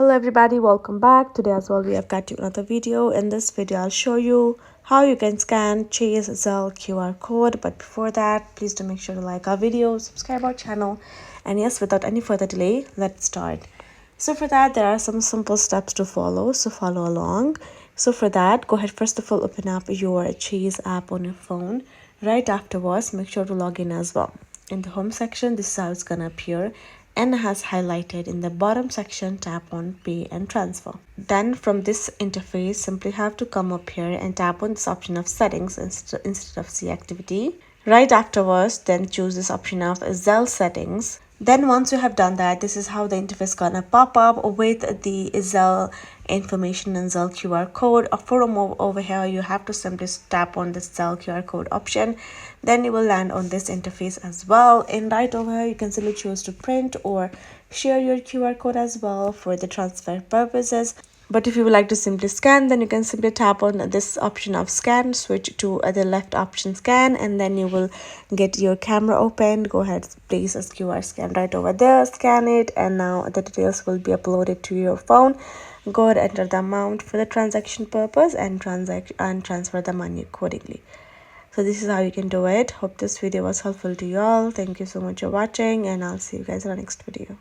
Hello everybody, welcome back. Today as well we have got you another video. In this video I'll show you how you can scan Chase Zelle QR code. But before that, please do make sure to like our video, subscribe our channel, and yes, without any further delay, let's start. So for that, there are some simple steps to follow, so follow along. So for that, go ahead, first of all open up your Chase app on your phone. Right afterwards, make sure to log in as well. In the home section, this is how it's gonna appear, and has highlighted in the bottom section, tap on pay and transfer. Then from this interface, simply have to come up here and tap on this option of settings instead of see activity. Right afterwards, then choose this option of Zelle Settings. Then once you have done that, this is how the interface gonna pop up with the Zelle information and Zelle QR code. For a move over here, you have to simply tap on this Zelle QR code option. Then you will land on this interface as well. And right over here, you can simply choose to print or share your QR code as well for the transfer purposes. But if you would like to simply scan, then you can simply tap on this option of scan, switch to the left option scan, and then you will get your camera open. Go ahead, place a QR scan right over there, scan it, and now the details will be uploaded to your phone. Go ahead, enter the amount for the transaction purpose and transfer the money accordingly. So this is how you can do it. Hope this video was helpful to you all. Thank you so much for watching, and I'll see you guys in the next video.